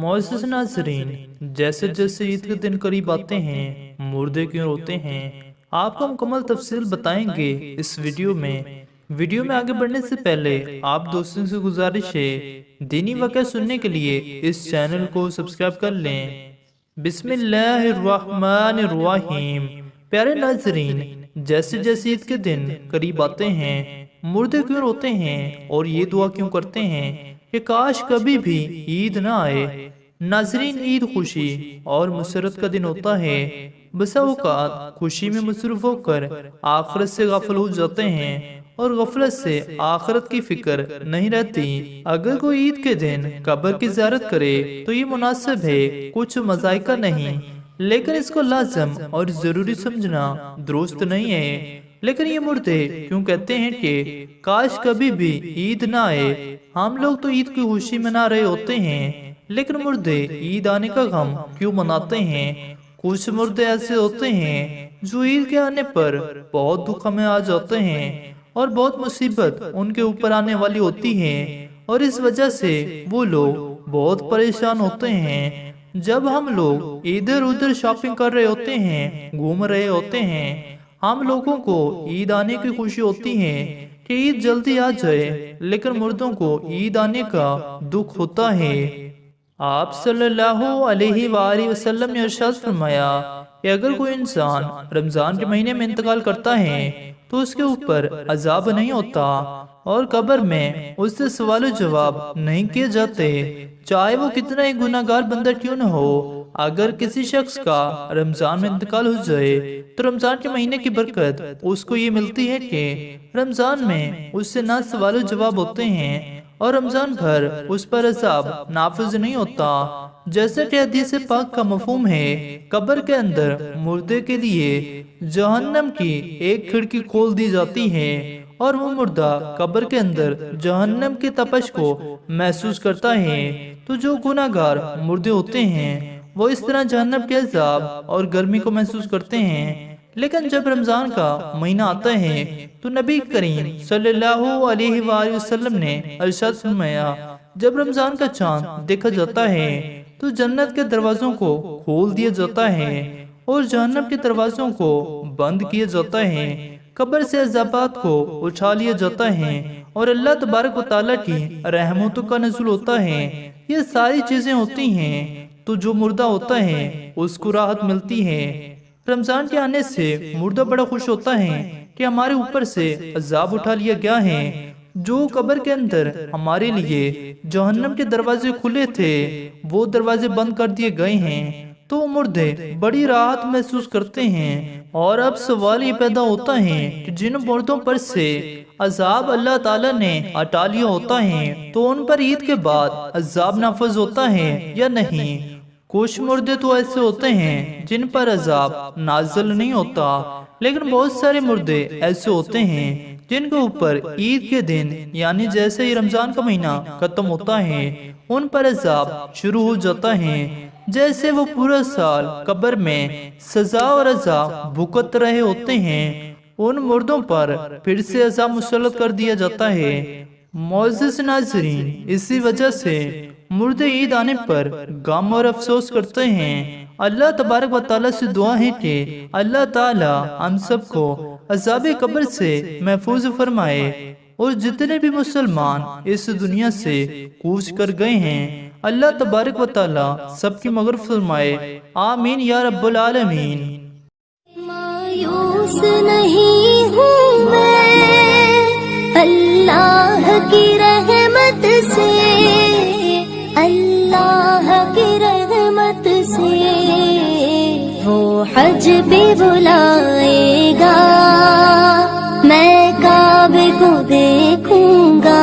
معزز ناظرین، جیسے جیسے عید کے دن قریب آتے ہیں مردے کیوں روتے ہیں آپ کو مکمل تفصیل بتائیں گے اس ویڈیو میں آگے بڑھنے سے پہلے آپ دوستوں سے گزارش ہے دینی واقعہ سننے کے لیے اس چینل کو سبسکرائب کر لیں۔ بسم اللہ الرحمن الرحیم۔ پیارے ناظرین، جیسے جیسے عید کے دن قریب آتے ہیں مردے کیوں روتے ہیں اور یہ دعا کیوں کرتے ہیں کہ کاش کبھی بھی عید نہ آئے۔ ناظرین، عید خوشی اور مسرت کا دن ہوتا ہے۔ بسا اوقات خوشی میں مصروف ہو کر آخرت سے غافل ہو جاتے ہیں اور غفلت سے آخرت کی فکر نہیں رہتی۔ اگر کوئی عید کے دن قبر کی زیارت کرے تو یہ مناسب ہے، کچھ مذائقہ نہیں، لیکن اس کو لازم اور ضروری سمجھنا درست نہیں ہے۔ لیکن یہ مردے کیوں کہتے ہیں کہ کاش کبھی بھی عید نہ آئے؟ ہم لوگ تو عید کی خوشی منا رہے ہوتے ہیں، لیکن مردے عید آنے کا غم کیوں مناتے ہیں؟ کچھ مردے ایسے ہوتے ہیں جو عید کے آنے پر بہت دکھ میں آ جاتے ہیں اور بہت مصیبت ان کے اوپر آنے والی ہوتی ہے، اور اس وجہ سے وہ لوگ بہت پریشان ہوتے ہیں۔ جب ہم لوگ ادھر ادھر شاپنگ کر رہے ہوتے ہیں، گھوم رہے ہوتے ہیں، ہم لوگوں کو عید آنے کی خوشی ہوتی ہے کہ عید جلدی آ جائے، لیکن مردوں کو عید آنے کا دکھ ہوتا ہے۔ آپ صلی اللہ علیہ وآلہ وسلم نے ارشاد فرمایا کہ اگر کوئی انسان رمضان کے مہینے میں انتقال کرتا ہے تو اس کے اوپر عذاب نہیں ہوتا اور قبر میں اس سے سوال و جواب نہیں کیے جاتے، چاہے وہ کتنا ہی گناہ گار بندہ کیوں نہ ہو۔ اگر کسی شخص کا رمضان میں انتقال ہو جائے تو رمضان کے مہینے کی برکت اس کو یہ ملتی ہے کہ رمضان میں اس سے نہ سوال و جواب ہوتے ہیں اور رمضان بھر اس پر عذاب نافذ نہیں ہوتا۔ جیسا کہ حدیث پاک کا مفہوم ہے، قبر کے اندر مردے کے لیے جہنم کی ایک کھڑکی کھول دی جاتی ہے اور وہ مردہ قبر کے اندر جہنم کی تپش کو محسوس کرتا ہے۔ تو جو گناہ گار مردے ہوتے ہیں وہ اس طرح جہنم کے عذاب اور گرمی کو محسوس کرتے ہیں۔ لیکن جب رمضان کا مہینہ آتا ہے تو نبی کریم صلی اللہ علیہ وآلہ وسلم نے ارشاد فرمایا، جب رمضان کا چاند دیکھا جاتا ہے تو جنت کے دروازوں کو کھول دیا جاتا ہے اور جہنم کے دروازوں کو بند کیا جاتا ہے، قبر سے عذابات کو اٹھا لیا جاتا ہے اور اللہ تبارک و تعالیٰ کی رحمتوں کا نزول ہوتا ہے۔ یہ ساری چیزیں ہوتی ہیں تو جو مردہ ہوتا ہے اس کو راحت ملتی ہے۔ رمضان کے آنے سے مردہ بڑا خوش ہوتا ہے کہ ہمارے اوپر سے عذاب اٹھا لیا گیا ہے۔ جو قبر کے اندر ہمارے لیے جہنم کے دروازے کھلے تھے وہ دروازے بند کر دیے گئے ہیں، تو مردے بڑی راحت محسوس کرتے ہیں۔ اور اب سوال یہ پیدا ہوتا ہے کہ جن مردوں پر سے عذاب اللہ تعالیٰ نے ہٹا لیا ہوتا ہے تو ان پر عید کے بعد عذاب نافذ ہوتا ہے یا نہیں؟ کچھ مردے تو ایسے ہوتے ہیں جن پر عذاب نازل نہیں ہوتا، لیکن بہت سارے مردے ایسے ہوتے ہیں جن کے اوپر عید کے دن یعنی جیسے ہی رمضان کا مہینہ ختم ہوتا ہے ان پر عذاب شروع ہو جاتا ہے، جیسے وہ پورا سال قبر میں سزا اور عذاب بھگت رہے ہوتے ہیں، ان مردوں پر پھر سے عذاب مسلط کر دیا جاتا ہے۔ معزز ناظرین، اسی وجہ سے مردے عید آنے پر غم اور افسوس کرتے ہیں۔ اللہ تبارک و تعالیٰ سے دعا ہے کہ اللہ تعالیٰ ہم سب کو عذاب قبر سے محفوظ فرمائے، اور جتنے بھی مسلمان اس دنیا سے کوچ کر گئے ہیں اللہ تبارک و تعالیٰ سب کی مغفرت فرمائے، آمین یا رب العالمین۔ مایوس نہیں ہوں میں اللہ کی رحمت سے، اللہ کی رحمت سے وہ حج بھی بلائے گا، میں کعبے کو دیکھوں گا۔